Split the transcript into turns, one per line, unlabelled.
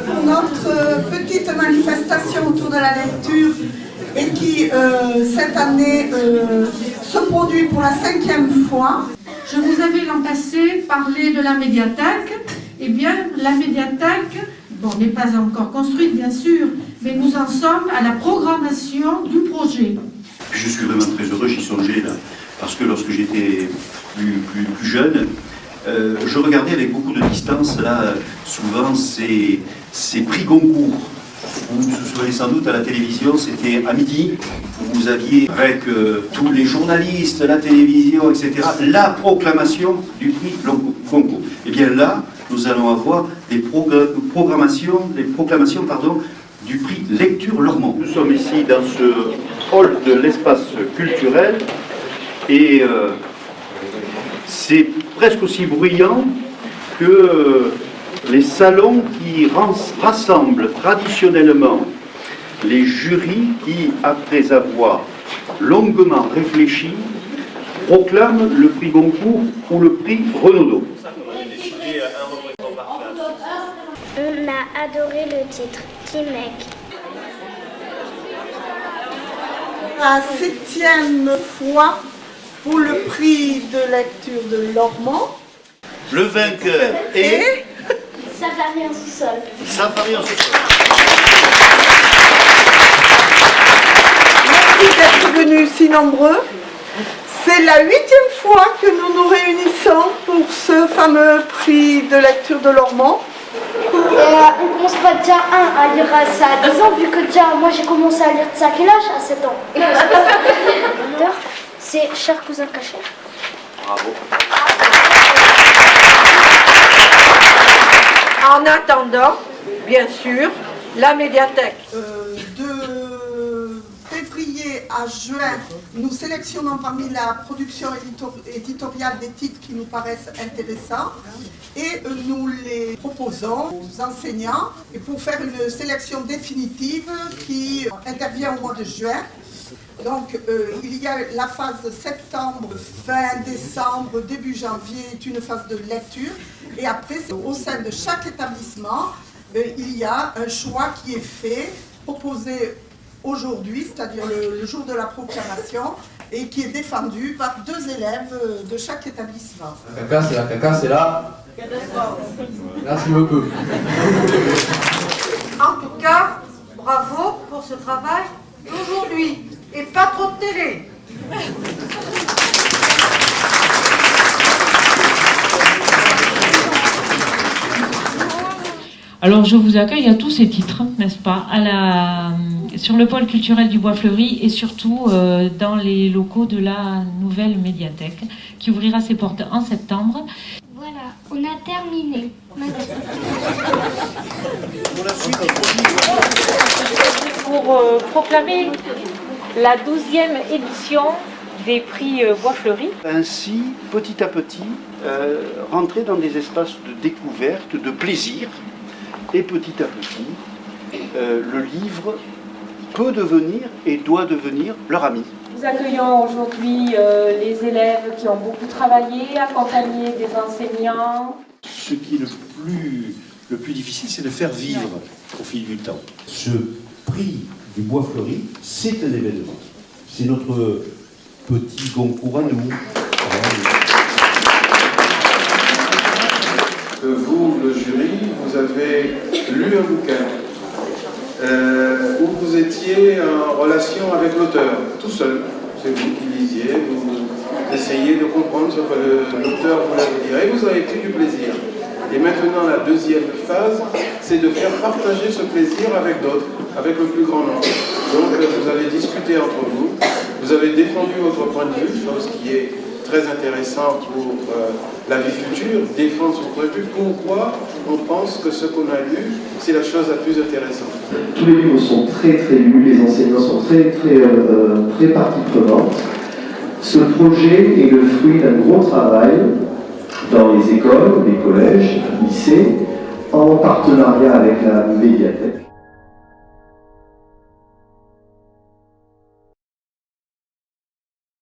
pour notre petite manifestation autour de la lecture et qui, cette année, se produit pour la 5e fois.
Je vous avais l'an passé parlé de la médiathèque. Eh bien, la médiathèque, bon, n'est pas encore construite, bien sûr, mais nous en sommes à la programmation du projet.
Je suis vraiment très heureux, j'y songeais là, parce que lorsque j'étais plus jeune, je regardais avec beaucoup de distance là, souvent ces prix Goncourt. Vous vous souvenez sans doute à la télévision, c'était à midi, où vous aviez avec tous les journalistes, la télévision, etc., la proclamation du prix Goncourt. Et bien là, nous allons avoir des proclamations du prix Lecture Lormont. Nous sommes ici dans ce hall de l'espace culturel et c'est presque aussi bruyant que les salons qui rassemblent traditionnellement les jurys qui, après avoir longuement réfléchi, proclament le prix Goncourt ou le prix Renaudot.
On a adoré le titre, Timek.
La 7e fois pour le prix de lecture de Lormont.
Le vainqueur est...
Safari en sous-sol.
Safari en sous-sol.
Merci d'être venus si nombreux. C'est la 8e fois que nous nous réunissons pour ce fameux prix de lecture de Lormont.
On commence pas déjà à lire ça à 10 ans, vu que déjà moi j'ai commencé à lire de ça à quel âge? À 7 ans. C'est Cher cousin caché.
Bravo.
En attendant, bien sûr, la médiathèque.
De février à juin, nous sélectionnons parmi la production éditoriale des titres qui nous paraissent intéressants et nous les proposons aux enseignants et pour faire une sélection définitive qui intervient au mois de juin. Donc il y a la phase septembre, fin décembre, début janvier est une phase de lecture et après au sein de chaque établissement il y a un choix qui est fait, proposé aujourd'hui, c'est-à-dire le jour de la proclamation et qui est défendu par 2 élèves de chaque établissement.
La caca c'est là. Merci beaucoup.
En tout cas, bravo pour ce travail d'aujourd'hui. Et pas trop de télé.
Alors je vous accueille à tous ces titres, n'est-ce pas, sur le pôle culturel du Bois Fleuri et surtout dans les locaux de la nouvelle médiathèque qui ouvrira ses portes en septembre.
Voilà, on a terminé.
Pour proclamer la 12e édition des prix Bois Fleuri.
Ainsi, petit à petit, rentrer dans des espaces de découverte, de plaisir, et petit à petit, le livre peut devenir et doit devenir leur ami.
Nous accueillons aujourd'hui les élèves qui ont beaucoup travaillé, accompagnés des enseignants.
Ce qui est le plus difficile, c'est de faire vivre au fil du temps. Ce prix du Bois Fleuri, c'est un événement. C'est notre petit concours à nous.
Vous, le jury, vous avez lu un bouquin où vous étiez en relation avec l'auteur, tout seul. C'est vous qui lisiez, vous essayez de comprendre ce que l'auteur voulait dire et vous avez pris du plaisir. Et maintenant, la 2e phase, c'est de faire partager ce plaisir avec d'autres, avec le plus grand nombre. Donc, vous avez discuté entre vous, vous avez défendu votre point de vue, chose qui est très intéressante pour la vie future, défendre son point de vue, pourquoi on pense que ce qu'on a lu, c'est la chose la plus intéressante.
Tous les livres sont très lus, les enseignants sont très partie prenante. Ce projet est le fruit d'un gros travail dans les écoles, les collèges, les lycées, en partenariat avec la médiathèque.